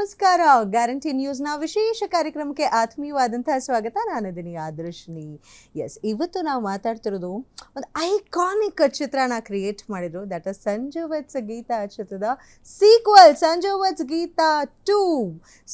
ನಮಸ್ಕಾರ. ಗ್ಯಾರಂಟಿ ನ್ಯೂಸ್ನ ವಿಶೇಷ ಕಾರ್ಯಕ್ರಮಕ್ಕೆ ಆತ್ಮೀಯವಾದಂತಹ ಸ್ವಾಗತ. ನಾನಿದ್ದೀನಿ ಆದರ್ಶಿನಿ. ಎಸ್, ಇವತ್ತು ನಾವು ಮಾತಾಡ್ತಿರೋದು ಒಂದು ಐಕಾನಿಕ್ ಚಿತ್ರನ ಕ್ರಿಯೇಟ್ ಮಾಡಿದ್ರು. That is Sanju with Geetha ಚಿತ್ರದ sequel Sanju with Geetha 2.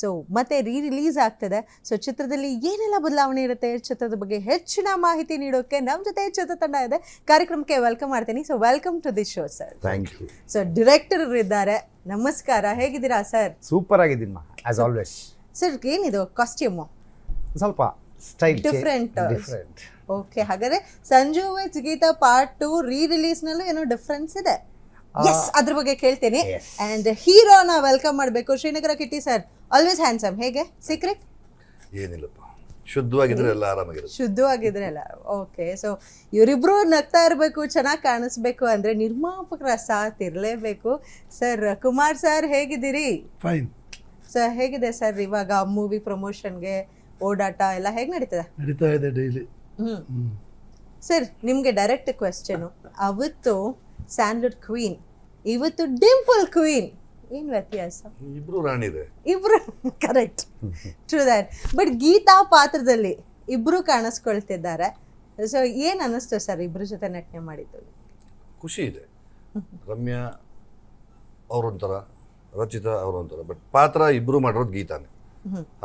So ಮತ್ತೆ ರಿಲೀಸ್ ಆಗ್ತದೆ. ಸೊ ಚಿತ್ರದಲ್ಲಿ ಏನೆಲ್ಲ ಬದಲಾವಣೆ ಇರುತ್ತೆ, ಚಿತ್ರದ ಬಗ್ಗೆ ಹೆಚ್ಚಿನ ಮಾಹಿತಿ ನೀಡೋಕೆ ನಮ್ಮ ಜೊತೆ ಚಿತ್ರತಂಡ ಇದೆ. ಕಾರ್ಯಕ್ರಮಕ್ಕೆ ವೆಲ್ಕಮ್ ಮಾಡ್ತೀನಿ. So welcome to the show sir. Thank you. So director ಇದ್ದಾರೆ. ನಮಸ್ಕಾರ, ಹೇಗಿದ್ದೀರಾ ಸರ್? ಸೂಪರ್ ಆಗಿದ್ದೀನಿ ಆಸ್ ಆಲ್ವೇಸ್. ಸರ್, ಏನಿದು ಕಾಸ್ಟ್ಯೂಮು? ಸ್ವಲ್ಪ ಸ್ಟೈಲ್ ಡಿಫ್ರೆಂಟ್. ಡಿಫ್ರೆಂಟ್. ಓಕೆ, ಹಾಗಾದ್ರೆ Sanju with Geetha part 2 release ನಲ್ಲೂ ಏನೋ ಡಿಫ್ರೆನ್ಸ್ ಇದೆ. ಎಸ್, ಅದ್ರ ಬಗ್ಗೆ ಕೇಳ್ತೀನಿ. ಅಂಡ್ ಹೀರೋನ ವೆಲ್ಕಮ್ ಮಾಡಬೇಕು. Srinagar Kitty sir, always handsome. ಹೇಗೆ ಸೀಕ್ರೆಟ್? ಏನಿಲ್ಲಪ್ಪ, ಶುದ್ಧವಾಗಿದ್ರೆ ಎಲ್ಲ ಆರಾಮಾಗಿರುತ್ತೆ. ಶುದ್ಧವಾಗಿದ್ರೆ ಎಲ್ಲ ಓಕೆ. ಸೊ ಇವರಿಬ್ರು ನಗ್ತಾ ಇರಬೇಕು, ಚೆನ್ನಾಗಿ ಕಾಣಿಸ್ಬೇಕು ಅಂದ್ರೆ ನಿರ್ಮಾಪಕರ ಸಾಥ್ ಇರಲೇಬೇಕು. ಸರ್, ಕುಮಾರ್ ಸರ್ ಹೇಗಿದ್ದೀರಿ? ಫೈನ್ ಸರ್, ಹೇಗಿದೆ ಸರ್ ಇವಾಗ ಮೂವಿ ಪ್ರಮೋಷನ್ಗೆ ಓಡಾಟ ಎಲ್ಲ ಹೇಗೆ ನಡೀತದೆ? ನಡೀತಾ ಇದೆ ಡೈಲಿ. ಸರ್, ನಿಮಗೆ ಡೈರೆಕ್ಟ್ ಕ್ವೆಶ್ಚನು. ಅವತ್ತು ಸ್ಯಾಂಡ್ಲ್ವುಡ್ ಕ್ವೀನ್, ಇವತ್ತು ಡಿಂಪಲ್ ಕ್ವೀನ್, ಏನು ವ್ಯತ್ಯಾಸ? ಇಬ್ರು ರಾಣಿದೆ. ಇಬ್ರು correct, true that. But Geetha ಪಾತ್ರದಲ್ಲಿ ಇಬ್ರು ಕಾಣಿಸ್ಕೊಳ್ತಿದ್ದಾರೆ. ಸೊ ಏನು ಅನ್ನಿಸ್ತು ಸರ್ ಇಬ್ರ ಜೊತೆ ನಟನೆ ಮಾಡಿದ್ದು? ಖುಷಿ ಇದೆ. ರಮ್ಯಾ ಅವರೊಂಥರ, ರಚಿತಾ ಅವರೊಂಥರ, ಬಟ್ ಪಾತ್ರ ಇಬ್ರು ಮಾಡಿರೋದು ಗೀತಾನೆ.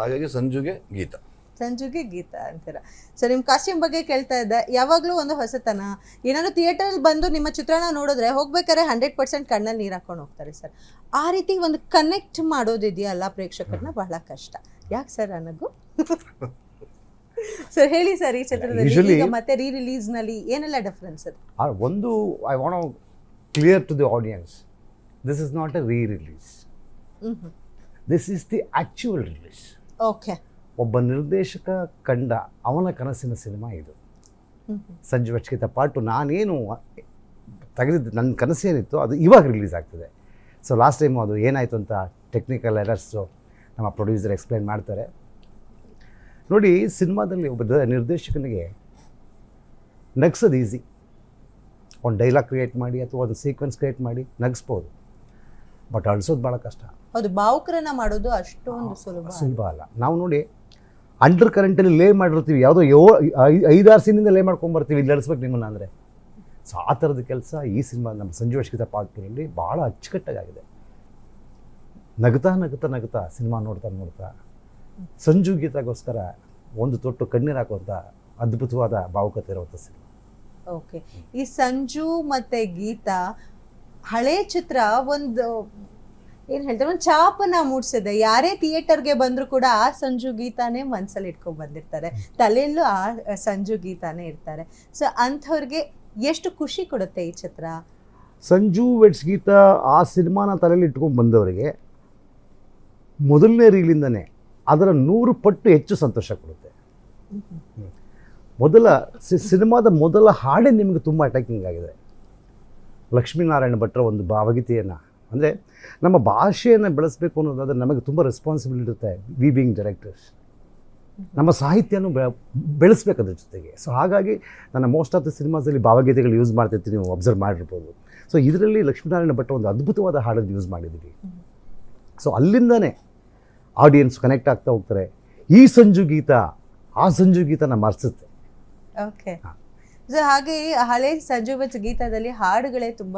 ಹಾಗಾಗಿ ಸಂಜುಗೆ ಗೀತಾ. ಸಂಜುಗೆ ಗೀತಾ ಅಂತೀರ. ಸೊ ನಿಮ್ಮ ಕಾಸ್ಟ್ಯೂಮ್ ಬಗ್ಗೆ ಕೇಳ್ತಾ ಇದ್ದೆ. ಯಾವಾಗಲೂ ಒಂದು ಹೊಸತನ, ಏನಾದ್ರು ಥಿಯೇಟರ್ ಬಂದು ನಿಮ್ಮ ಚಿತ್ರಣ ನೋಡಿದ್ರೆ ಹೋಗ್ಬೇಕಾದ್ರೆ 100% ಕಣ್ಣಲ್ಲಿ ನೀರು ಹಾಕೊಂಡು ಹೋಗ್ತಾರೆ ಸರ್. ಆ ರೀತಿ ಒಂದು ಕನೆಕ್ಟ್ ಮಾಡೋದಿದೆಯಲ್ಲ ಪ್ರೇಕ್ಷಕರನ್ನ, ಬಹಳ ಕಷ್ಟ. ಯಾಕೆ ಸರ್ ಅನ್ನೋದು? ಸರ್ ಹೇಳಿ ಸರ್, ಈ ಚಿತ್ರದಲ್ಲಿ ಈಗ ಮತ್ತೆ ರಿಲೀಸ್ ನಲ್ಲಿ ಏನೆಲ್ಲ ಡಿಫ್ರೆನ್ಸ್ ಇದೆ? ಒಂದು I want clear to the audience, this is not a release, this is the actual release. Okay. ಒಬ್ಬ ನಿರ್ದೇಶಕ ಕಂಡ ಅವನ ಕನಸಿನ ಸಿನಿಮಾ ಇದು ಸಂಜು ವಿತ್ ಗೀತಾ ಪಾರ್ಟ್ 2. ನಾನೇನು ತೆಗೆದಿದ್ದು ನನ್ನ ಕನಸೇನಿತ್ತು ಅದು ಇವಾಗ ರಿಲೀಸ್ ಆಗ್ತದೆ. ಸೊ ಲಾಸ್ಟ್ ಟೈಮು ಅದು ಏನಾಯಿತು ಅಂತ ಟೆಕ್ನಿಕಲ್ ಎರರ್ಸು ನಮ್ಮ ಪ್ರೊಡ್ಯೂಸರ್ ಎಕ್ಸ್ಪ್ಲೈನ್ ಮಾಡ್ತಾರೆ. ನೋಡಿ, ಸಿನಿಮಾದಲ್ಲಿ ಒಬ್ಬ ನಿರ್ದೇಶಕನಿಗೆ ನಗ್ಸೋದು ಈಸಿ. ಒಂದು ಡೈಲಾಗ್ ಕ್ರಿಯೇಟ್ ಮಾಡಿ ಅಥವಾ ಒಂದು ಸೀಕ್ವೆನ್ಸ್ ಕ್ರಿಯೇಟ್ ಮಾಡಿ ನಗಿಸ್ಬೋದು. ಬಟ್ ಅಳಿಸೋದು ಭಾಳ ಕಷ್ಟ. ಹೌದು, ಭಾವುಕರನ್ನ ಮಾಡೋದು ಅಷ್ಟೊಂದು ಸುಲಭ ಅಲ್ಲ. ನಾವು ನೋಡಿ ಅಂಡರ್ ಕರೆಂಟಲ್ಲಿ ಲೇ ಮಾಡಿರ್ತೀವಿ, ಯಾವುದೋ 5-6 ಸೀನಿಂದ ಲೇ ಮಾಡ್ಕೊಂಬರ್ತೀವಿ, ಇಲ್ಲಿ ನಡೆಸ್ಬೇಕು ನಿಮ್ಮನ್ನು ಅಂದರೆ. ಸೊ ಆ ಥರದ ಕೆಲಸ ಈ ಸಿನಿಮಾ ನಮ್ಮ ಸಂಜು ವಿತ್ ಗೀತಾ ಪಾರ್ಟ್ 2ರಲ್ಲಿ ಭಾಳ ಅಚ್ಚುಕಟ್ಟಾಗಿದೆ. ನಗ್ತಾ ನಗ್ತಾ ನಗ್ತಾ ಸಿನಿಮಾ ನೋಡ್ತಾ ಸಂಜು ಗೀತಾಗೋಸ್ಕರ ಒಂದು ತೊಟ್ಟು ಕಣ್ಣೀರು ಹಾಕುವಂಥ ಅದ್ಭುತವಾದ ಭಾವುಕತೆ ಇರುವಂಥ ಸಿನಿಮಾ. ಓಕೆ. ಈ ಸಂಜು ಮತ್ತೆ ಗೀತಾ ಹಳೆ ಚಿತ್ರ ಒಂದು ಏನು ಹೇಳ್ತಾರೆ, ಒಂದು ಛಾಪನ್ನ ಮೂಡಿಸಿದೆ. ಯಾರೇ ಥಿಯೇಟರ್ಗೆ ಬಂದರೂ ಕೂಡ ಆ ಸಂಜು ಗೀತಾನೇ ಮನಸ್ಸಲ್ಲಿ ಇಟ್ಕೊಂಡು ಬಂದಿರ್ತಾರೆ, ತಲೆಯಲ್ಲೂ ಆ ಸಂಜು ಗೀತಾನೇ ಇರ್ತಾರೆ. ಸೊ ಅಂಥವ್ರಿಗೆ ಎಷ್ಟು ಖುಷಿ ಕೊಡುತ್ತೆ ಈ ಚಿತ್ರ? ಸಂಜು ವಿತ್ ಗೀತಾ ಆ ಸಿನಿಮಾನ ತಲೆಯಲ್ಲಿ ಇಟ್ಕೊಂಡು ಬಂದವರಿಗೆ ಮೊದಲನೇ ರೀಲಿಂದನೇ ಅದರ 100 ಪಟ್ಟು ಹೆಚ್ಚು ಸಂತೋಷ ಕೊಡುತ್ತೆ. ಸಿನಿಮಾದ ಮೊದಲ ಹಾಡೇ ನಿಮಗೆ ತುಂಬ ಅಟ್ಯಾಕಿಂಗ್ ಆಗಿದೆ. ಲಕ್ಷ್ಮೀನಾರಾಯಣ ಭಟ್ರ ಒಂದು ಭಾವಗೀತೆಯನ್ನು, ಅಂದರೆ ನಮ್ಮ ಭಾಷೆಯನ್ನು ಬೆಳೆಸಬೇಕು ಅನ್ನೋದಾದರೆ ನಮಗೆ ತುಂಬ ರೆಸ್ಪಾನ್ಸಿಬಿಲಿಟಿ ಇರುತ್ತೆ. ವಿ ಬೀಯಿಂಗ್ ಡೈರೆಕ್ಟರ್ಸ್ ನಮ್ಮ ಸಾಹಿತ್ಯನೂ ಬೆಳೆಸ್ಬೇಕು ಅದ್ರ ಜೊತೆಗೆ. ಸೊ ಹಾಗಾಗಿ ನಾನು ಮೋಸ್ಟ್ ಆಫ್ ದ ಸಿನಿಮಾಸಲ್ಲಿ ಭಾವಗೀತೆಗಳು ಯೂಸ್ ಮಾಡ್ತಿರ್ತೀನಿ, ನೀವು ಅಬ್ಸರ್ವ್ ಮಾಡಿರ್ಬೋದು. ಸೊ ಇದರಲ್ಲಿ ಲಕ್ಷ್ಮೀನಾರಾಯಣ ಭಟ್ರ ಒಂದು ಅದ್ಭುತವಾದ ಹಾಡನ್ನು ಯೂಸ್ ಮಾಡಿದ್ದೀವಿ. ಸೊ ಅಲ್ಲಿಂದನೇ ಆಡಿಯನ್ಸ್ ಕನೆಕ್ಟ್ ಆಗ್ತಾ ಹೋಗ್ತಾರೆ. ಈ ಸಂಜು ಗೀತಾ ಆ ಸಂಜು ಗೀತಾನ ಮರೆಸುತ್ತೆ. ಓಕೆ. ಸೊ ಹಾಗೆ ಹಳೆ ಸಂಜು ವಿತ್ ಗೀತಾದಲ್ಲಿ ಹಾಡುಗಳೇ ತುಂಬ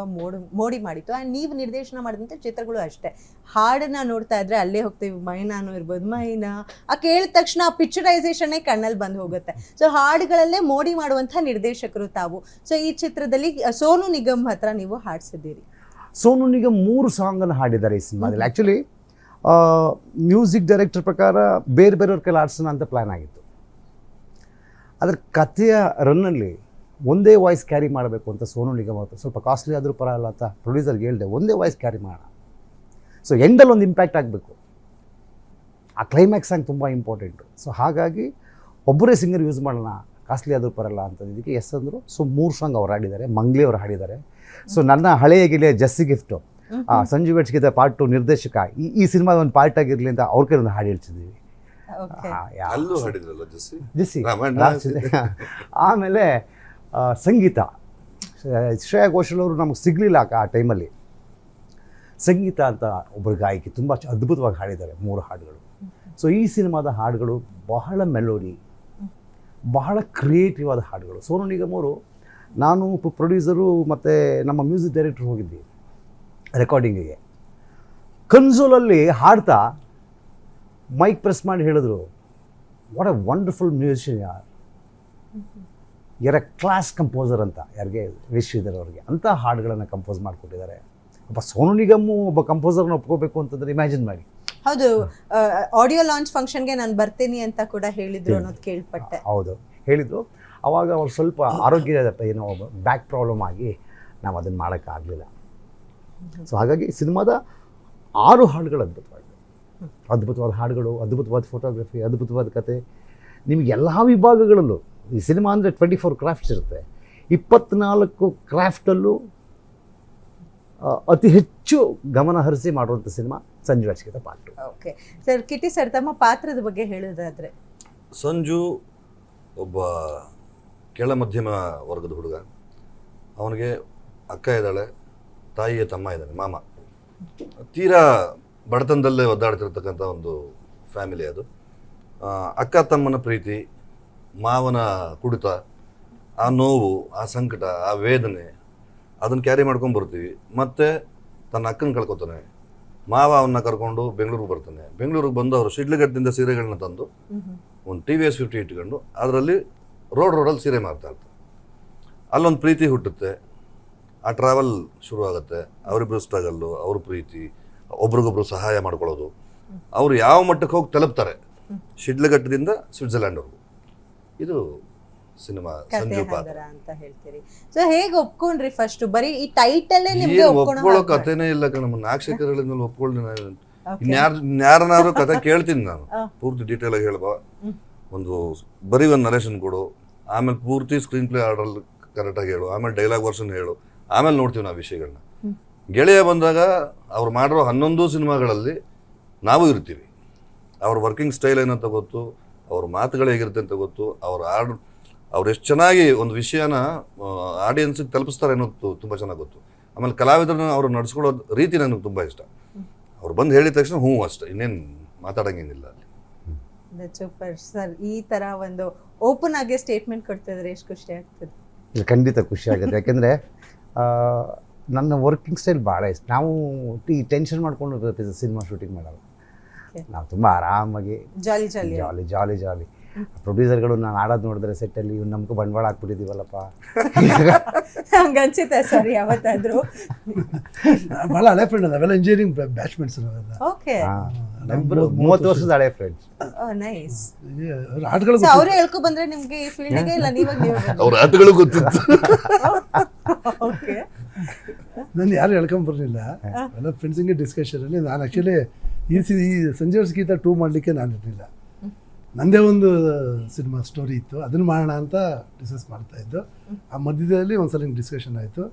ಮೋಡಿ ಮಾಡಿತ್ತು. ಆ್ಯಂಡ್ ನೀವು ನಿರ್ದೇಶನ ಮಾಡಿದಂಥ ಚಿತ್ರಗಳು ಅಷ್ಟೇ. ಹಾಡನ್ನ ನೋಡ್ತಾ ಇದ್ರೆ ಅಲ್ಲೇ ಹೋಗ್ತೀವಿ. ಮೈನಾನು ಇರ್ಬೋದು, ಮೈನಾ ಆ ಕೇಳಿದ ತಕ್ಷಣ ಆ ಪಿಕ್ಚರೈಸೇಷನ್ನೇ ಕಣ್ಣಲ್ಲಿ ಬಂದು ಹೋಗುತ್ತೆ. ಸೊ ಹಾಡುಗಳಲ್ಲೇ ಮೋಡಿ ಮಾಡುವಂಥ ನಿರ್ದೇಶಕರು ತಾವು. ಸೊ ಈ ಚಿತ್ರದಲ್ಲಿ ಸೋನು ನಿಗಮ್ ಹತ್ರ ನೀವು ಹಾಡಿಸಿದ್ದೀರಿ. ಸೋನು ನಿಗಮ್ 3 ಸಾಂಗನ್ನು ಹಾಡಿದ್ದಾರೆ ಈ ಸಿನಿಮಾದಲ್ಲಿ. ಆ್ಯಕ್ಚುಲಿ ಮ್ಯೂಸಿಕ್ ಡೈರೆಕ್ಟರ್ ಪ್ರಕಾರ ಬೇರೆ ಬೇರೆಯವ್ರ ಕೈಲಿ ಆಡಿಸೋಣ ಅಂತ ಪ್ಲ್ಯಾನ್ ಆಗಿತ್ತು. ಅದರ ಕಥೆಯ ರನ್ನಲ್ಲಿ ಒಂದೇ ವಾಯ್ಸ್ ಕ್ಯಾರಿ ಮಾಡಬೇಕು ಅಂತ ಸೋನು ನಿಗಮ್ ಅವತ್ತು, ಸ್ವಲ್ಪ ಕಾಸ್ಟ್ಲಿ ಆದರೂ ಪರವಾಗಿಲ್ಲ ಅಂತ ಪ್ರೊಡ್ಯೂಸರ್ಗೆ ಹೇಳಿದೆ, ಒಂದೇ ವಾಯ್ಸ್ ಕ್ಯಾರಿ ಮಾಡೋಣ. ಸೊ ಎಂಡಲ್ಲಿ ಒಂದು ಇಂಪ್ಯಾಕ್ಟ್ ಆಗಬೇಕು, ಆ ಕ್ಲೈಮ್ಯಾಕ್ಸ್ ಸಾಂಗ್ ತುಂಬ ಇಂಪಾರ್ಟೆಂಟು. ಸೊ ಹಾಗಾಗಿ ಒಬ್ಬರೇ ಸಿಂಗರ್ ಯೂಸ್ ಮಾಡೋಣ, ಕಾಸ್ಟ್ಲಿ ಆದರೂ ಪರಲ್ಲ ಅಂತಂದಿದ್ದಕ್ಕೆ ಎಸ್ ಅಂದರು. ಸೊ 3 ಸಾಂಗ್ ಅವ್ರು ಹಾಡಿದ್ದಾರೆ, ಮಂಗ್ಲಿ ಅವರು ಹಾಡಿದ್ದಾರೆ. ಸೊ ನನ್ನ ಹಳೆಯ ಗೆಳೆಯ ಜಸ್ಸಿ ಗಿಫ್ಟು, ಸಂಜು ವಿತ್ ಗೀತಾ ಪಾರ್ಟ್ 2 ನಿರ್ದೇಶಕ, ಈ ಸಿನಿಮಾದ ಒಂದು ಪಾರ್ಟ್ ಆಗಿರಲಿ ಅಂತ ಅವ್ರ ಕೈ ಒಂದು ಹಾಡು ಹೇಳ್ತಿದ್ದೀವಿ. ಜಸ್ಸಿ. ಆಮೇಲೆ ಸಂಗೀತ, ಶ್ರೇಯಾ ಘೋಷಲ್ ಅವರು ನಮಗೆ ಸಿಗಲಿಲ್ಲ ಆ ಟೈಮಲ್ಲಿ. ಸಂಗೀತ ಅಂತ ಒಬ್ಬರು ಗಾಯಕಿ ತುಂಬ ಅದ್ಭುತವಾಗಿ ಹಾಡಿದ್ದಾರೆ 3 ಹಾಡುಗಳು. ಸೊ ಈ ಸಿನಿಮಾದ ಹಾಡುಗಳು ಬಹಳ ಮೆಲೋಡಿ, ಬಹಳ ಕ್ರಿಯೇಟಿವ್ ಆದ ಹಾಡುಗಳು. ಸೋನು ನಿಗಮ್ ಅವರು, ನಾನು ಪ್ರೊಡ್ಯೂಸರು ಮತ್ತು ನಮ್ಮ ಮ್ಯೂಸಿಕ್ ಡೈರೆಕ್ಟರ್ ಹೋಗಿದ್ವಿ ರೆಕಾರ್ಡಿಂಗಿಗೆ. ಕನ್ಸೋಲಲ್ಲಿ ಹಾಡ್ತಾ ಮೈಕ್ ಪ್ರೆಸ್ ಮಾಡಿ ಹೇಳಿದ್ರು, ವಾಟ್ ಅ ವಂಡರ್ಫುಲ್ ಮ್ಯೂಸಿಷಿಯನ್ ಯಾರ್, ಕ್ಲಾಸ್ ಕಂಪೋಸರ್ ಅಂತ. ಯಾರಿಗೆ? ಶ್ರೀಧರ್ ಅವ್ರಿಗೆ. ಅಂಥ ಹಾಡುಗಳನ್ನು ಕಂಪೋಸ್ ಮಾಡಿಕೊಟ್ಟಿದ್ದಾರೆ. ಒಬ್ಬ ಸೋನು ನಿಗಮ್ ಒಬ್ಬ ಕಂಪೋಸರ್ನ ಒಪ್ಕೋಬೇಕು ಅಂತಂದರೆ ಇಮ್ಯಾಜಿನ್ ಮಾಡಿ. ಹೌದು, ಆಡಿಯೋ ಲಾಂಚ್ ಫಂಕ್ಷನ್ಗೆ ನಾನು ಬರ್ತೀನಿ ಅಂತ ಕೂಡ ಹೇಳಿದ್ರು ಅನ್ನೋದು ಕೇಳ್ಪಟ್ಟೆ. ಹೌದು, ಹೇಳಿದರು. ಆವಾಗ ಅವ್ರು ಸ್ವಲ್ಪ ಆರೋಗ್ಯ ಏನೋ ಬ್ಯಾಕ್ ಪ್ರಾಬ್ಲಮ್ ಆಗಿ ನಾವು ಅದನ್ನು ಮಾಡೋಕ್ಕಾಗಲಿಲ್ಲ. ಸೊ ಹಾಗಾಗಿ ಸಿನಿಮಾದ 6 ಹಾಡುಗಳು ಅದ್ಭುತವಾದ ಹಾಡುಗಳು, ಅದ್ಭುತವಾದ ಫೋಟೋಗ್ರಫಿ, ಅದ್ಭುತವಾದ ಕತೆ. ನಿಮಗೆ ಎಲ್ಲ ವಿಭಾಗಗಳಲ್ಲೂ ಈ ಸಿನಿಮಾ ಅಂದರೆ 24 ಕ್ರಾಫ್ಟ್ಸ್ ಇರುತ್ತೆ. 24 ಕ್ರಾಫ್ಟಲ್ಲೂ ಅತಿ ಹೆಚ್ಚು ಗಮನ ಹರಿಸಿ ಮಾಡುವಂಥ ಸಿನಿಮಾ ಸಂಜು ರಾಜಕೀಯ ಪಾತ್ರ. ಓಕೆ ಸರ್, ಕಿಟಿ ಸರ್ ತಮ್ಮ ಪಾತ್ರದ ಬಗ್ಗೆ ಹೇಳೋದಾದ್ರೆ? ಸಂಜು ಒಬ್ಬ ಕೆಳ ಮಧ್ಯಮ ವರ್ಗದ ಹುಡುಗ. ಅವನಿಗೆ ಅಕ್ಕ ಇದ್ದಾಳೆ, ತಾಯಿಯ ತಮ್ಮ ಇದ್ದಾನೆ, ಮಾಮ. ತೀರಾ ಬಡತನದಲ್ಲೇ ಒದ್ದಾಡ್ತಿರ್ತಕ್ಕಂಥ ಒಂದು ಫ್ಯಾಮಿಲಿ ಅದು. ಅಕ್ಕ ತಮ್ಮನ ಪ್ರೀತಿ, ಮಾವನ ಕುಡಿತ, ಆ ನೋವು, ಆ ಸಂಕಟ, ಆ ವೇದನೆ, ಅದನ್ನು ಕ್ಯಾರಿ ಮಾಡ್ಕೊಂಡು ಬರ್ತೀವಿ. ಮತ್ತು ತನ್ನ ಅಕ್ಕನ ಕಳ್ಕೊತಾನೆ. ಮಾವ ಅವನ್ನ ಕರ್ಕೊಂಡು ಬೆಂಗಳೂರಿಗೆ ಬರ್ತಾನೆ. ಬೆಂಗಳೂರಿಗೆ ಬಂದು ಅವರು ಶಿಡ್ಲಘಟ್ಟದಿಂದ ಸೀರೆಗಳನ್ನ ತಂದು ಒಂದು TVS 50 ಇಟ್ಕೊಂಡು ಅದರಲ್ಲಿ ರೋಡಲ್ಲಿ ಸೀರೆ ಮಾರ್ತಾ ಇರ್ತಾರೆ. ಅಲ್ಲೊಂದು ಪ್ರೀತಿ ಹುಟ್ಟುತ್ತೆ. ಆ ಟ್ರಾವೆಲ್ ಶುರು ಆಗುತ್ತೆ. ಅವರಿಬ್ಬರು ಸ್ಟ್ರಗಲ್ಲು, ಅವ್ರ ಪ್ರೀತಿ, ಒಬ್ರಿಗೊಬ್ರು ಸಹಾಯ ಮಾಡ್ಕೊಳ್ಳೋದು. ಅವರು ಯಾವ ಮಟ್ಟಕ್ಕೆ ಹೋಗಿ ತಲುಪ್ತಾರೆ, ಶಿಡ್ಲಘಟ್ಟದಿಂದ ಸ್ವಿಟ್ಜರ್ಲ್ಯಾಂಡ್ವರೆಗೂ. ಇದು ಸಿನಿಮಾ ಸಂಜು ಪಾತ್ರ ಅಂತ ಹೇಳ್ತೀರಿ. ಸೊ ಹೇಗೆ ಒಪ್ಕೊಂಡ್ರಿ ಫಸ್ಟ್? ಬರೀ ಈ ಟೈಟಲ್ಲೇ ನಿಮಗೆ ಒಪ್ಕೊಳ್ಳೋ ಕಥೆನೇ ಇಲ್ಲ ಕಣಮ್ಮ. ನಾಗಶೇಖರ್ ಹೇಳಿದ್ಮೇಲೆ ಒಪ್ಕೊಳ್ಳಿ. ಇನ್ಯಾರನಾದ್ರು ಕತೆ ಕೇಳ್ತೀನಿ ನಾನು, ಪೂರ್ತಿ ಡೀಟೇಲ್ ಆಗಿ ಹೇಳ್ಬಾ, ಒಂದು ಬರೀ ಒಂದು ನರೇಶನ್ ಕೊಡು, ಆಮೇಲೆ ಪೂರ್ತಿ ಸ್ಕ್ರೀನ್ ಪ್ಲೇ ಆರ್ಡರ್ ಕರೆಕ್ಟಾಗಿ ಹೇಳು, ಆಮೇಲೆ ಡೈಲಾಗ್ ವರ್ಷನ್ ಹೇಳು, ಆಮೇಲೆ ನೋಡ್ತೀವಿ ನಾವು ವಿಷಯಗಳನ್ನ. ಗೆಳೆಯ ಬಂದಾಗ ಅವ್ರು ಮಾಡಿರೋ 11 ಸಿನಿಮಾಗಳಲ್ಲಿ ನಾವು ಇರ್ತೀವಿ. ಅವ್ರ ವರ್ಕಿಂಗ್ ಸ್ಟೈಲ್ ಏನಂತ ಗೊತ್ತು, ಅವ್ರ ಮಾತುಗಳು ಹೇಗಿರುತ್ತೆ ಅಂತ ಗೊತ್ತು, ಅವ್ರು ಎಷ್ಟು ಚೆನ್ನಾಗಿ ಒಂದು ವಿಷಯನ ಆಡಿಯನ್ಸಿಗೆ ತಲುಪಿಸ್ತಾರೆ ಅನ್ನೋದು ತುಂಬ ಚೆನ್ನಾಗಿ ಗೊತ್ತು. ಆಮೇಲೆ ಕಲಾವಿದರನ್ನ ಅವರು ನಡ್ಸ್ಕೊಳ್ಳೋ ರೀತಿ ನನಗೆ ತುಂಬ ಇಷ್ಟ. ಅವ್ರು ಬಂದು ಹೇಳಿದ ತಕ್ಷಣ ಹ್ಞೂ ಅಷ್ಟೇ, ಇನ್ನೇನು ಮಾತಾಡೋಂಗೇನಿಲ್ಲ ಅಲ್ಲಿ. Super sir. ಈ ಥರ ಒಂದು ಓಪನ್ ಆಗಿ ಸ್ಟೇಟ್ಮೆಂಟ್ ಕೊಡ್ತಿದ್ರೆ ಎಷ್ಟು ಖುಷಿ ಆಗ್ತದೆ. ಖಂಡಿತ ಖುಷಿ ಆಗುತ್ತೆ. ಯಾಕೆಂದರೆ ನನ್ನ ವರ್ಕಿಂಗ್ ಸ್ಟೈಲ್ ಭಾಳ ಇಷ್ಟ. ನಾವು ಈ ಟೆನ್ಷನ್ ಮಾಡ್ಕೊಂಡು ಸಿನಿಮಾ ಶೂಟಿಂಗ್ ಮಾಡಲ್ಲ. ನಾವು ತುಂಬ ಆರಾಮಾಗಿ ಜಾಲಿ ಪ್ರೊಡ್ಯೂಸರ್ಗಳು ನಾನು ಆಡೋದು ನೋಡಿದ್ರೆ ಸೆಟ್ಟಲ್ಲಿ ಇವ್ನು ನಮ್ಗೆ ಬಂಡವಾಳ ಹಾಕ್ಬಿಟ್ಟಿದ್ದೀವಲ್ಲಪ್ಪ ಹಂಗನ್ಸುತ್ತೆ ಸರ್ ಯಾವತ್ತಾದರೂ? ಭಾಳ ಹಳೆ ಫ್ರೆಂಡ್, ನಾವೆಲ್ಲ ಇಂಜಿನಿಯರಿಂಗ್ ಬ್ಯಾಚ್ಮೆಂಟ್ಸ್ ನಾವೆಲ್ಲ. ಓಕೆ, 30 ವರ್ಷದ ಹಳೆ ಫ್ರೆಂಡ್ಸ್. ನೈಸ್. ಆಟಗಳು ಅವರೇ ಹೇಳ್ಕೊ ಬಂದ್ರೆ ನಿಮ್ಗೆ ಈ ಫೀಲ್ಡಿಗೆ ಇಲ್ಲ ನೀವೇ ಅವ್ರ ಆಟಗಳು ಗೊತ್ತಿತ್ತು. ಓಕೆ, ನಾನು ಯಾರು ಹೇಳ್ಕೊಂಬರ್ಲಿಲ್ಲ. ಎಲ್ಲ ಫ್ರೆಂಡ್ಸಿಂಗೆ ಡಿಸ್ಕಷನಲ್ಲಿ ನಾನು ಆ್ಯಕ್ಚುಲಿ ಈ ಸಂಜೆ ಗೀತಾ 2 ಮಾಡಲಿಕ್ಕೆ ನಾನು ಇರಲಿಲ್ಲ. ನನ್ನದೇ ಒಂದು ಸಿನಿಮಾ ಸ್ಟೋರಿ ಇತ್ತು, ಅದನ್ನು ಮಾಡೋಣ ಅಂತ ಡಿಸ್ಕಸ್ ಮಾಡ್ತಾಯಿದ್ದು. ಆ ಮಧ್ಯದಲ್ಲಿ ಒಂದ್ಸಲ ಹಿಂಗೆ ಡಿಸ್ಕಷನ್ ಆಯಿತು,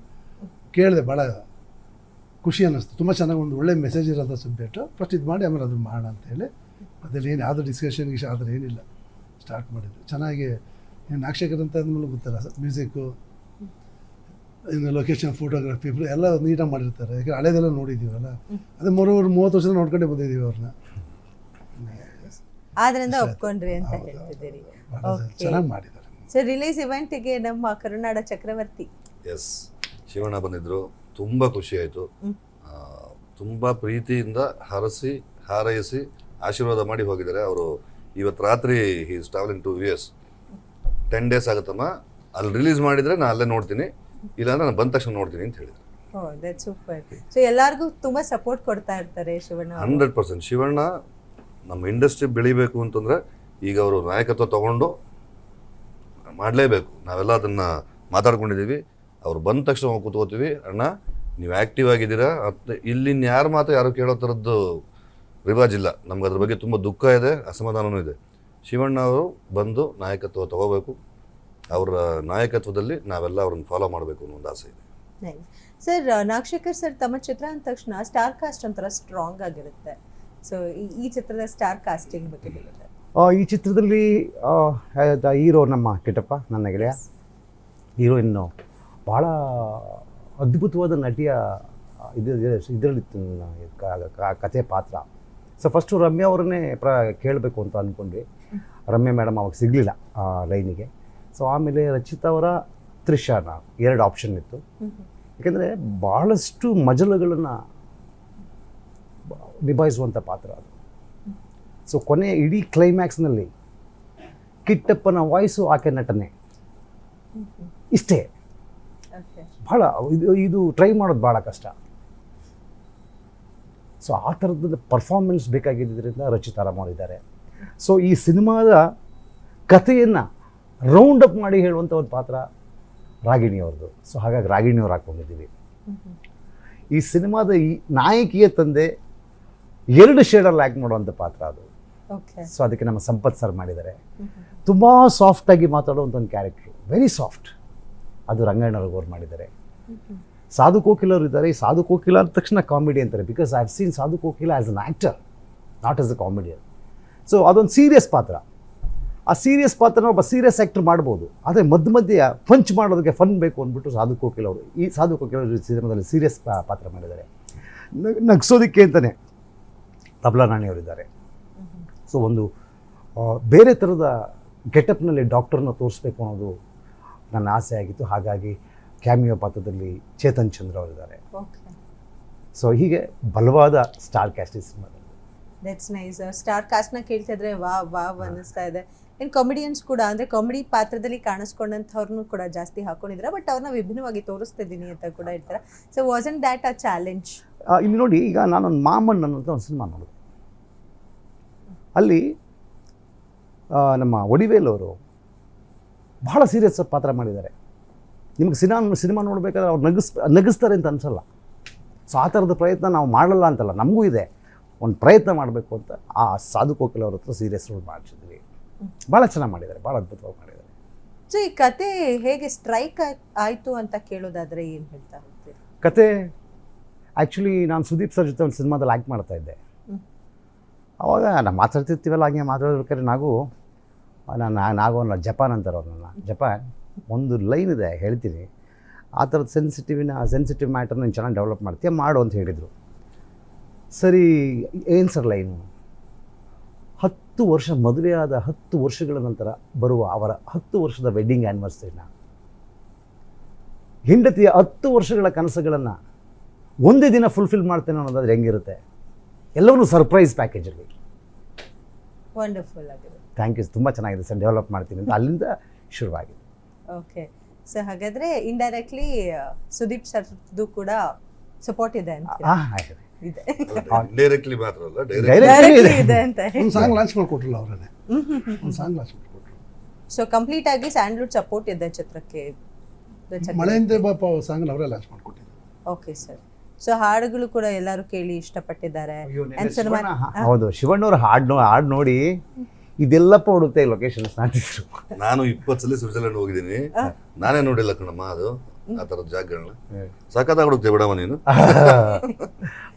ಕೇಳಿದೆ, ಭಾಳ ಖುಷಿ ಅನ್ನಿಸ್ತು. ತುಂಬ ಚೆನ್ನಾಗಿ ಒಂದು ಒಳ್ಳೆ ಮೆಸೇಜ್ ಇರೋಂಥ ಸಬ್ಜೆಕ್ಟು. ಫಸ್ಟ್ ಇದು ಮಾಡಿ ಆಮೇಲೆ ಅದನ್ನು ಮಾಡೋಣ ಅಂತೇಳಿ ಅದ್ರಲ್ಲಿ ಏನು ಯಾವುದೋ ಡಿಸ್ಕಷನ್ ಆದರೆ ಏನಿಲ್ಲ, ಸ್ಟಾರ್ಟ್ ಮಾಡಿದ್ದು. ಚೆನ್ನಾಗಿ ಏನು ನಾಗಶೇಖರ್ ಅಂತ ಅಂದಮೇಲೆ ಗೊತ್ತಲ್ಲ, ಮ್ಯೂಸಿಕ್ಕು, ಇನ್ನು ಲೊಕೇಶನ್, ಫೋಟೋಗ್ರಫಿ ಎಲ್ಲ ನೀಟಾಗಿ ಮಾಡಿರ್ತಾರೆ. ಯಾಕಂದರೆ ಹಳೆದೆಲ್ಲ ನೋಡಿದ್ದೀವಲ್ಲ, ಅದೇ 30 ವರ್ಷದ ನೋಡ್ಕೊಂಡೇ ಬಂದಿದ್ದೀವಿ ಅವ್ರನ್ನ. ಆದ್ರಿಂದ ಒಪ್ಕೊಂಡ್ರಿ ಅಂತ ಹೇಳ್ತಿದ್ದೀರಿ. ಚೆನ್ನಾಗಿ ಮಾಡಿದ್ದಾರೆ ಸರ್. ರಿಲೀಸ್ ಇವೆಂಟ್ಗೆ ನಮ್ಮ ಕರುನಾಡ ಚಕ್ರವರ್ತಿ ಎಸ್ ಶಿವಣ್ಣ ಬಂದಿದ್ರು, ತುಂಬ ಖುಷಿ ಆಯಿತು. ತುಂಬ ಪ್ರೀತಿಯಿಂದ ಹಾರೈಸಿ ಆಶೀರ್ವಾದ ಮಾಡಿ ಹೋಗಿದ್ದಾರೆ. ಅವರು ಇವತ್ತು ರಾತ್ರಿ is travelling to US. 10 days ಆಗುತ್ತಮ್ಮ. ಅಲ್ಲಿ ರಿಲೀಸ್ ಮಾಡಿದರೆ ನಾನು ಅಲ್ಲೇ ನೋಡ್ತೀನಿ, ಇಲ್ಲಾಂದ್ರೆ ನಾನು ಬಂದ ತಕ್ಷಣ ನೋಡ್ತೀನಿ ಅಂತ ಹೇಳಿದ್ರು. ಓ, ದಟ್ಸ್ ಸೂಪರ್. ಸೊ ಎಲ್ಲರಿಗೂ ತುಂಬ ಸಪೋರ್ಟ್ ಕೊಡ್ತಾ ಇರ್ತಾರೆ ಶಿವಣ್ಣ. 100% ಶಿವಣ್ಣ ನಮ್ಮ ಇಂಡಸ್ಟ್ರಿ ಬೆಳಿಬೇಕು ಅಂತಂದರೆ ಈಗ ಅವರು ನಾಯಕತ್ವ ತಗೊಂಡು ಮಾಡಲೇಬೇಕು. ನಾವೆಲ್ಲ ಅದನ್ನು ಮಾತಾಡ್ಕೊಂಡಿದ್ದೀವಿ. ಅವ್ರು ಬಂದ ತಕ್ಷಣ ಕೂತ್ಕೋತೀವಿ, ಅಣ್ಣ ನೀವು ಆ್ಯಕ್ಟಿವ್ ಆಗಿದ್ದೀರಾ, ಇಲ್ಲಿನ ಯಾರ ಮಾತು ಯಾರು ಕೇಳೋ ಥರದ್ದು ರಿವಾಜಿಲ್ಲ. ನಮ್ಗೆ ಅದ್ರ ಬಗ್ಗೆ ತುಂಬ ದುಃಖ ಇದೆ, ಅಸಮಾಧಾನವೂ ಇದೆ. ಶಿವಣ್ಣ ಅವರು ಬಂದು ನಾಯಕತ್ವ ತಗೋಬೇಕು. ಅವರ ನಾಯಕತ್ವದಲ್ಲಿ ನಾವೆಲ್ಲ ಅವ್ರನ್ನ ಫಾಲೋ ಮಾಡಬೇಕು ಅನ್ನೋ ಒಂದು ಆಸೆ ಇದೆ. ಸರ್, ನಾಗಶೇಖರ್ ಸರ್ ತಮ್ಮ ಚಿತ್ರ ಅಂದ ತಕ್ಷಣ ಸ್ಟಾರ್ ಕಾಸ್ಟ್ ಒಂಥರ ಸ್ಟ್ರಾಂಗ್ ಆಗಿರುತ್ತೆ. ಸೊ ಈ ಚಿತ್ರದ ಸ್ಟಾರ್ ಕಾಸ್ಟಿಂಗ್ ಬಗ್ಗೆ ಹೇಳಿದ್ರೆ? ಈ ಚಿತ್ರದಲ್ಲಿ ಹೀರೋ ನಮ್ಮ ಕಿಟ್ಟಪ್ಪ, ನನ್ನ ಗೆಳೆಯ. ಹೀರೋಯಿನ್ನು ಭಾಳ ಅದ್ಭುತವಾದ ನಟಿಯ ಇದರಲ್ಲಿತ್ತು ಕಥೆ ಪಾತ್ರ. ಸೊ ಫಸ್ಟು ರಮ್ಯಾ ಅವ್ರನ್ನೇ ಕೇಳಬೇಕು ಅಂತ ಅಂದ್ಕೊಂಡ್ವಿ. ರಮ್ಯಾ ಮೇಡಮ್ ಅವಾಗ ಸಿಗಲಿಲ್ಲ ಆ ಲೈನಿಗೆ. ಸೊ ಆಮೇಲೆ ರಚಿತಾ ಅವರ ತ್ರಿಷಾನ 2 ಆಪ್ಷನ್ ಇತ್ತು. ಯಾಕೆಂದರೆ ಭಾಳಷ್ಟು ಮಜಲುಗಳನ್ನು ನಿಭಾಯಿಸುವಂಥ ಪಾತ್ರ ಅದು. ಸೊ ಕೊನೆ ಇಡೀ ಕ್ಲೈಮ್ಯಾಕ್ಸ್ನಲ್ಲಿ ಕಿಟ್ಟಪ್ಪನ ವಾಯ್ಸು ಆಕೆ ನಟನೆ ಇಷ್ಟೇ. ಭಾಳ ಇದು ಟ್ರೈ ಮಾಡೋದು ಭಾಳ ಕಷ್ಟ. ಸೊ ಆ ಥರದ್ದು ಪರ್ಫಾರ್ಮೆನ್ಸ್ ಬೇಕಾಗಿದ್ದರಿಂದ ರಚಿತಾ ರಾಮ್ ಅವರಿದ್ದಾರೆ. ಸೊ ಈ ಸಿನಿಮಾದ ಕಥೆಯನ್ನು ರೌಂಡ್ ಅಪ್ ಮಾಡಿ ಹೇಳುವಂಥ ಒಂದು ಪಾತ್ರ ರಾಗಿಣಿ ಅವ್ರದ್ದು. ಸೊ ಹಾಗಾಗಿ ರಾಗಿಣಿ ಅವ್ರು ಹಾಕ್ಕೊಂಡಿದ್ದೀವಿ. ಈ ಸಿನಿಮಾದ ಈ ನಾಯಕಿಯ ತಂದೆ 2 ಶೇಡಲ್ಲಿ ಆ್ಯಕ್ಟ್ ಮಾಡುವಂಥ ಪಾತ್ರ ಅದು. ಸೊ ಅದಕ್ಕೆ ನಮ್ಮ ಸಂಪತ್ ಸರ್ ಮಾಡಿದ್ದಾರೆ. ತುಂಬ ಸಾಫ್ಟಾಗಿ ಮಾತಾಡುವಂಥ ಒಂದು ಕ್ಯಾರೆಕ್ಟ್ರು, ವೆರಿ ಸಾಫ್ಟ್. ಅದು ರಂಗಣ್ಣವ್ರಿಗೆ ಮಾಡಿದ್ದಾರೆ. ಸಾಧು ಕೋಕಿಲ ಅವರು ಇದ್ದಾರೆ. ಈ ಸಾಧು ಕೋಕಿಲ ಅಂದ ತಕ್ಷಣ ಕಾಮಿಡಿ ಅಂತಾರೆ, because I have seen Sadhu Kokila as an actor, not as a comedian. So ಅದೊಂದು ಸೀರಿಯಸ್ ಪಾತ್ರ. ಆ ಸೀರಿಯಸ್ ಪಾತ್ರನ ಒಬ್ಬ ಸೀರಿಯಸ್ ಆ್ಯಕ್ಟರ್ ಮಾಡ್ಬೋದು, ಆದರೆ ಮಧ್ಯೆ ಪಂಚ್ ಮಾಡೋದಕ್ಕೆ ಫನ್ ಬೇಕು ಅಂದ್ಬಿಟ್ಟು ಸಾಧು ಕೋಕಿಲ ಅವರು ಈ ಸಾಧು ಕೋಕಿಲ ಅವರು ಸಿನಿಮಾದಲ್ಲಿ ಸೀರಿಯಸ್ ಪಾತ್ರ ಮಾಡಿದ್ದಾರೆ. ನಗ್ಸೋದಕ್ಕೆ ಅಂತಲೇ ತಬ್ಲಾ ನಾಣಿ ಅವರಿದ್ದಾರೆ. ಸೊ ಒಂದು ಬೇರೆ ಥರದ ಗೆಟಪ್ನಲ್ಲಿ ಡಾಕ್ಟರ್ನ ತೋರಿಸ್ಬೇಕು ಅನ್ನೋದು ನನ್ನ ಆಸೆ ಆಗಿತ್ತು. ಹಾಗಾಗಿ ಕ್ಯಾಮಿಯೋ ಪಾತ್ರದಲ್ಲಿ ಚೇತನ್ ಚಂದ್ರ ಅವರಿದ್ದಾರೆ. ಸೊ ಹೀಗೆ ಬಲವಾದ ಸ್ಟಾರ್ ಕ್ಯಾಸ್ಟ್ ಈ ಸಿನಿಮಾದಲ್ಲಿ. That's nice. ಸ್ಟಾರ್ ಕಾಸ್ಟ್ನ ಕೇಳ್ತಿದ್ರೆ ವಾವ್ ಅನ್ನಿಸ್ತಾ ಇದೆ. ಇನ್ನು ಕಾಮಿಡಿಯನ್ಸ್ ಕೂಡ, ಅಂದರೆ ಕಾಮಿಡಿ ಪಾತ್ರದಲ್ಲಿ ಕಾಣಿಸ್ಕೊಂಡಂಥವ್ರನ್ನೂ ಕೂಡ ಜಾಸ್ತಿ ಹಾಕೊಂಡಿದ್ರೆ, ಬಟ್ ಅವ್ರನ್ನ ವಿಭಿನ್ನವಾಗಿ ತೋರಿಸ್ತಿದ್ದೀನಿ ಅಂತ ಕೂಡ ಇರ್ತಾರೆ. So wasn't that a challenge? ಇಲ್ಲಿ ನೋಡಿ, ಈಗ ನಾನೊಂದು ಮಾಮನ್ ಅನ್ನೋಂಥ ಒಂದು ಸಿನಿಮಾ ನೋಡಿದೆ. ಅಲ್ಲಿ ನಮ್ಮ ವಡಿವೇಲ್ ಅವರು ಬಹಳ ಸೀರಿಯಸ್ ಪಾತ್ರ ಮಾಡಿದ್ದಾರೆ. ನಿಮ್ಗೆ ಸಿನಿಮಾ ನೋಡಬೇಕಾದ್ರೆ ಅವ್ರು ನಗಿಸ್ತಾರೆ ಅಂತ ಅನಿಸಲ್ಲ. ಸೊ ಆ ಥರದ ಪ್ರಯತ್ನ ನಾವು ಮಾಡಲ್ಲ ಅಂತಲ್ಲ, ನಮಗೂ ಇದೆ, ಒಂದು ಪ್ರಯತ್ನ ಮಾಡಬೇಕು ಅಂತ ಆ ಸಾಧು ಕೋಕಿಲ ಅವ್ರ ಹತ್ರ ಸೀರಿಯಸ್ ರೋಲ್ ಮಾಡಿಸಿದ್ವಿ. ಭಾಳ ಚೆನ್ನಾಗಿ ಮಾಡಿದ್ದಾರೆ, ಭಾಳ ಅದ್ಭುತವಾಗಿ ಮಾಡಿದ್ದಾರೆ. ಸೊ ಈ ಕತೆ ಹೇಗೆ ಸ್ಟ್ರೈಕ್ ಆಯಿತು ಅಂತ ಕೇಳೋದಾದರೆ ಏನು ಹೇಳ್ತಾ ಹೋಗ್ತೀರಿ? ಕತೆ ಆ್ಯಕ್ಚುಲಿ ನಾನು ಸುದೀಪ್ ಸರ್ ಜೊತೆ ಒಂದು ಸಿನಿಮಾದಲ್ಲಿ ಆ್ಯಕ್ಟ್ ಮಾಡ್ತಾಯಿದ್ದೆ. ಆವಾಗ ನಾವು ಮಾತಾಡ್ತಿರ್ತೀವಲ್ಲ, ಹಾಗೆ ಮಾತಾಡ್ಬೇಕಾದ್ರೆ ನಾಗೂ ಅಲ್ಲ ಜಪಾನ್ ಅಂತಾರೆ ಅವ್ರನ್ನ. ಜಪಾನ್ ಒಂದು ಲೈನ್ ಇದೆ ಹೇಳ್ತೀನಿ, ಆ ಥರದ ಸೆನ್ಸಿಟಿವ್ ಮ್ಯಾಟರ್ನ ನೀನು ಚೆನ್ನಾಗಿ ಡೆವಲಪ್ ಮಾಡ್ತೀಯ, ಮಾಡು ಅಂತ ಹೇಳಿದರು. ಸರಿ, ಏನು ಸರ್ ಲೈನು? 10 ವರ್ಷ ಮದುವೆ ಆದ 10 ವರ್ಷಗಳ ನಂತರ ಬರುವ ಅವರ 10 ವರ್ಷದ ವೆಡ್ಡಿಂಗ್ ಆ್ಯನಿವರ್ಸರಿನ, ಹೆಂಡತಿಯ 10 ವರ್ಷಗಳ ಕನಸುಗಳನ್ನು ಒಂದೇ ದಿನ ಫುಲ್ಫಿಲ್ ಮಾಡ್ತೇನೆ ಅನ್ನೋದಾದ್ರೆ ಹೆಂಗಿರುತ್ತೆ? ಎಲ್ಲವನ್ನೂ ಸರ್ಪ್ರೈಸ್ ಪ್ಯಾಕೇಜಲ್ಲಿ. ವಂಡರ್ಫುಲ್ ಆಗಿದೆ. ಥ್ಯಾಂಕ್ ಯು, ತುಂಬ ಚೆನ್ನಾಗಿದೆ ಸರ್, ಡೆವಲಪ್ ಮಾಡ್ತೀನಿ ಅಂತ ಅಲ್ಲಿಂದ ಶುರುವಾಗಿದೆ. ಓಕೆ. ಸೊ ಹಾಗಾದರೆ ಇಂಡೈರೆಕ್ಟ್ಲಿ ಸುದೀಪ್ ಸರ್ದು ಕೂಡ ಸಪೋರ್ಟ್ ಇದೆ ಅಂತ? ಇದೆ, ಡೈರೆಕ್ಟ್ಲಿ ಮಾತ್ರ ಅಲ್ಲ, ಡೈರೆಕ್ಟ್ಲಿ ಇದೆ ಅಂತ ಒಂದು ಸಾಂಗ್ ಲಾಂಚ್ ಮಾಡಿಕೊಟ್ರಲ್ಲ ಅವರೇ, ಒಂದು ಸಾಂಗ್ ಲಾಂಚ್ ಮಾಡಿಕೊಟ್ರು. ಸೊ ಕಂಪ್ಲೀಟ್ ಆಗಿ ಸ್ಯಾಂಡ್ಲ್ವುಡ್ ಸಪೋರ್ಟ್ ಇದೆ ಚಿತ್ರಕ್ಕೆ. ಮಳೆಯಿಂದ ಬಾಪ ಸಾಂಗ್ ಅವರೇ ಲಾಂಚ್ ಮಾಡಿಕೊಟ್ಟಿದ್ರು. Okay sir. ಸೊ ಹಾಡುಗಳು ಕೂಡ ಎಲ್ಲರೂ ಕೇಳಿ ಇಷ್ಟಪಟ್ಟಿದ್ದಾರೆ. ಹೌದು, ಶಿವಣ್ಣವ್ರ ಹಾಡು ನೋಡಿ ಇದೆಲ್ಲಪ್ಪ ಹುಡುಕ್ತಾ ಈ ಲೊಕೇಶನ್ಸ್ ಅಂತಿದ್ರು. ನಾನು 20 ಸಲ ಸ್ವಿಟ್ಜರ್ಲೆಂಡ್ ಹೋಗಿದ್ದೀನಿ, ನಾನೇ ನೋಡಿಲ್ಲ ಕಣಮ್ಮ ಅದು ಆ ಥರದ ಜಾಗಗಳನ್ನ. ಸಖತ್ತಾಗಿ ಹುಡುಕ್ತೆ ಬಿಡಮ್ಮ ನೀನು.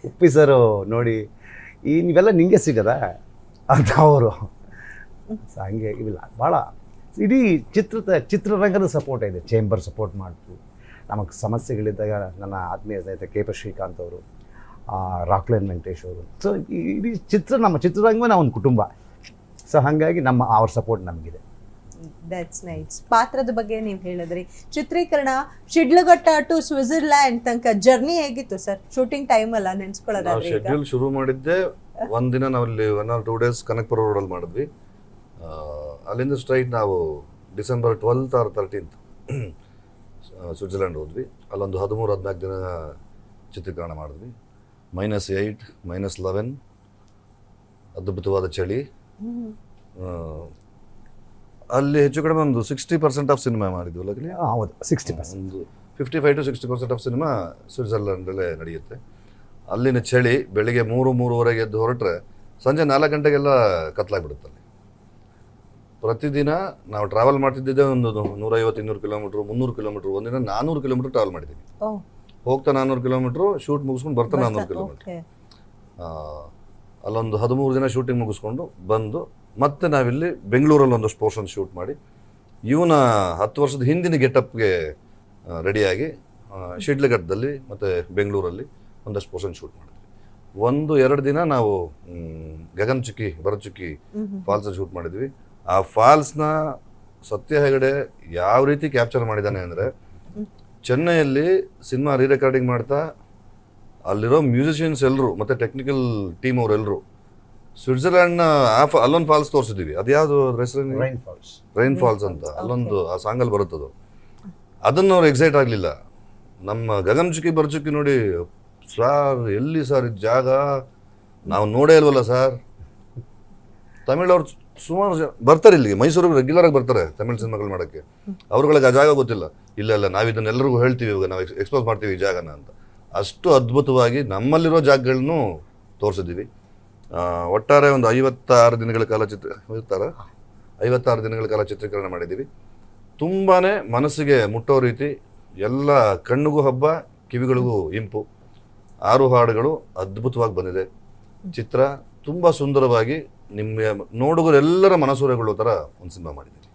ಉಪ್ಪಿ ಸರು ನೋಡಿ, ಈ ನೀವೆಲ್ಲ ನಿಂಗೆ ಸಿಗದ ಅಂತ ಅವರು. ಹಂಗೆ ಇವಿಲ್ಲ, ಭಾಳ ಇಡೀ ಚಿತ್ರರಂಗದ ಸಪೋರ್ಟ್ ಇದೆ. ಚೇಂಬರ್ ಸಪೋರ್ಟ್ ಮಾಡ್ತು. ನಮಗೆ ಸಮಸ್ಯೆಗಳಿದ್ದಾಗ ನನ್ನ ಆತ್ಮೀಯ ಸ್ನೇಹಿತ ಕೆ.ಪಿ. ಶ್ರೀಕಾಂತ್ ಅವರು, ರಾಕ್ಲೈನ್ ವೆಂಕಟೇಶ್ ಅವರು. ಸೊ ಇಡೀ ನಮ್ಮ ಚಿತ್ರರಂಗವೇ ನಾವು ಒಂದು ಕುಟುಂಬ. ಸೊ ಹಾಗಾಗಿ ಅವ್ರ ಸಪೋರ್ಟ್ ನಮಗಿದೆ. That's nice. ಪಾತ್ರದ ಬಗ್ಗೆ ನೀವು ಹೇಳಿದ್ರಿ, ಚಿತ್ರೀಕರಣ ಶಿಡ್ಲಘಟ್ಟ ಟು ಸ್ವಿಟ್ಜರ್ಲ್ಯಾಂಡ್ ತನಕ ಜರ್ನಿ ಹೇಗಿತ್ತು ಸರ್? ಶೂಟಿಂಗ್ ಟೈಮ್ ಅಲ್ಲ ನೆನ್ಸ್ಕೊಳ್ಳೋದಾದ್ರೆ. ಶೆಡ್ಯೂಲ್ ಶುರು ಮಾಡಿದ್ದೆ ಒಂದಿನ ನಾವಲ್ಲಿ 1 or 2 days ಕನಕಪುರ ರೋಡಲ್ಲಿ ಮಾಡಿದ್ವಿ. ಅಲ್ಲಿಂದ ಸ್ಟ್ರೈಟ್ ನಾವು December 12th or 13th Switzerland ಹೋದ್ವಿ. ಅಲ್ಲೊಂದು 13-14 ದಿನ ಚಿತ್ರೀಕರಣ ಮಾಡಿದ್ವಿ. -8 -11 ಅದ್ಭುತವಾದ ಚಳಿ. ಅಲ್ಲಿ ಹೆಚ್ಚು ಕಡಿಮೆ ಒಂದು 60% ಆಫ್ ಸಿನಿಮಾ ಮಾಡಿದ್ವಲ್ಲ ಅಲ್ಲಿ. ಹೌದು, 60%. ಒಂದು 55 to 60% ಆಫ್ ಸಿನಿಮಾ ಸ್ವಿಟ್ಜರ್ಲ್ಯಾಂಡಲ್ಲೇ ನಡೆಯುತ್ತೆ. ಅಲ್ಲಿನ ಚಳಿ, ಬೆಳಿಗ್ಗೆ 3-3:30 ಎದ್ದು ಹೊರಟ್ರೆ ಸಂಜೆ 4 ಗಂಟೆಗೆಲ್ಲ ಕತ್ಲಾಗ್ಬಿಡುತ್ತೆ ಅಲ್ಲಿ. ಪ್ರತಿದಿನ ನಾವು ಟ್ರಾವೆಲ್ ಮಾಡ್ತಿದ್ದಿದ್ದೆ ಒಂದು 150-200 ಕಿಲೋಮೀಟ್ರ್, 300 ಕಿಲೋಮೀಟ್ರ್. ಒಂದಿನ 400 ಕಿಲೋಮೀಟ್ರ್ ಟ್ರಾವೆಲ್ ಮಾಡಿದ್ದೀವಿ. ಹೋಗ್ತಾ 400 ಕಿಲೋಮೀಟ್ರು, ಶೂಟ್ ಮುಗಿಸ್ಕೊಂಡು ಬರ್ತಾ 400 ಕಿಲೋಮೀಟ್ರ್. ಅಲ್ಲೊಂದು 13 ದಿನ ಶೂಟಿಂಗ್ ಮುಗಿಸ್ಕೊಂಡು ಬಂದು ಮತ್ತೆ ನಾವಿಲ್ಲಿ ಬೆಂಗಳೂರಲ್ಲಿ ಒಂದಷ್ಟು ಪೋರ್ಷನ್ ಶೂಟ್ ಮಾಡಿ ಇವನ 10 ವರ್ಷದ ಹಿಂದಿನ ಗೆಟಪ್ಗೆ ರೆಡಿಯಾಗಿ ಶಿಡ್ಲಘಟ್ಟದಲ್ಲಿ ಮತ್ತು ಬೆಂಗಳೂರಲ್ಲಿ ಒಂದಷ್ಟು ಪೋರ್ಷನ್ ಶೂಟ್ ಮಾಡಿದ್ವಿ. 1-2 ದಿನ ನಾವು ಗಗನ್ ಚುಕ್ಕಿ ಭರತ್ ಚುಕ್ಕಿ ಫಾಲ್ಸ್ ಶೂಟ್ ಮಾಡಿದ್ವಿ. ಆ ಫಾಲ್ಸ್ನ ಸತ್ಯ ಹೆಗಡೆ ಯಾವ ರೀತಿ ಕ್ಯಾಪ್ಚರ್ ಮಾಡಿದ್ದಾನೆ ಅಂದರೆ, ಚೆನ್ನೈಯಲ್ಲಿ ಸಿನಿಮಾ ರೀ ರೆಕಾರ್ಡಿಂಗ್ ಮಾಡ್ತಾ ಅಲ್ಲಿರೋ ಮ್ಯೂಸಿಷಿಯನ್ಸ್ ಎಲ್ಲರೂ ಮತ್ತು ಟೆಕ್ನಿಕಲ್ ಟೀಮ್ ಅವರೆಲ್ಲರೂ ಸ್ವಿಟ್ಜರ್ಲ್ಯಾಂಡ್ನ ಅಲ್ಲೊಂದು ಫಾಲ್ಸ್ ತೋರಿಸಿದ್ದೀವಿ. ಅದ್ಯಾವುದು ಹೆಸರು? ರೈನ್ ಫಾಲ್ಸ್ ಅಂತ, ಅಲ್ಲೊಂದು ಆ ಸಾಂಗಲ್ಲಿ ಬರುತ್ತದು. ಅದನ್ನು ಅವ್ರು ಎಕ್ಸೈಟ್ ಆಗಲಿಲ್ಲ. ನಮ್ಮ ಗಗನ್ ಚುಕ್ಕಿ ಬರ್ಚುಕ್ಕಿ ನೋಡಿ, ಸರ್ ಎಲ್ಲಿ ಸರ್ ಇದು ಜಾಗ, ನಾವು ನೋಡೇ ಇಲ್ವಲ್ಲ ಸರ್. ತಮಿಳವ್ರು ಸುಮಾರು ಬರ್ತಾರೆ ಇಲ್ಲಿಗೆ, ಮೈಸೂರಿಗೆ ರೆಗ್ಯುಲರ್ ಆಗಿ ಬರ್ತಾರೆ ತಮಿಳ್ ಸಿನಿಮಾಗಳು ಮಾಡೋಕ್ಕೆ. ಅವ್ರುಗಳಿಗೆ ಆ ಜಾಗ ಗೊತ್ತಿಲ್ಲ. ಇಲ್ಲ ನಾವು ಇದನ್ನೆಲ್ಲರಿಗೂ ಹೇಳ್ತೀವಿ, ಇವಾಗ ನಾವು ಎಕ್ಸ್ಪೋಸ್ ಮಾಡ್ತೀವಿ ಈ ಜಾಗನ ಅಂತ. ಅಷ್ಟು ಅದ್ಭುತವಾಗಿ ನಮ್ಮಲ್ಲಿರೋ ಜಾಗಗಳನ್ನು ತೋರಿಸಿದ್ದೀವಿ. ಒಟ್ಟಾರೆ ಒಂದು 56 ದಿನಗಳ ಕಾಲ 56 ದಿನಗಳ ಕಾಲ ಚಿತ್ರೀಕರಣ ಮಾಡಿದ್ದೀವಿ. ತುಂಬಾ ಮನಸ್ಸಿಗೆ ಮುಟ್ಟೋ ರೀತಿ, ಎಲ್ಲ ಕಣ್ಣಿಗೂ ಹಬ್ಬ, ಕಿವಿಗಳಿಗೂ ಇಂಪು. 6 ಹಾಡುಗಳು ಅದ್ಭುತವಾಗಿ ಬಂದಿದೆ. ಚಿತ್ರ ತುಂಬ ಸುಂದರವಾಗಿ ನಿಮ್ಮ ನೋಡುಗರೆಲ್ಲರ ಮನಸೂರೆಗೊಳ್ಳೋ ಥರ ಒಂದು ಸಿನಿಮಾ ಮಾಡಿದ್ದೀವಿ.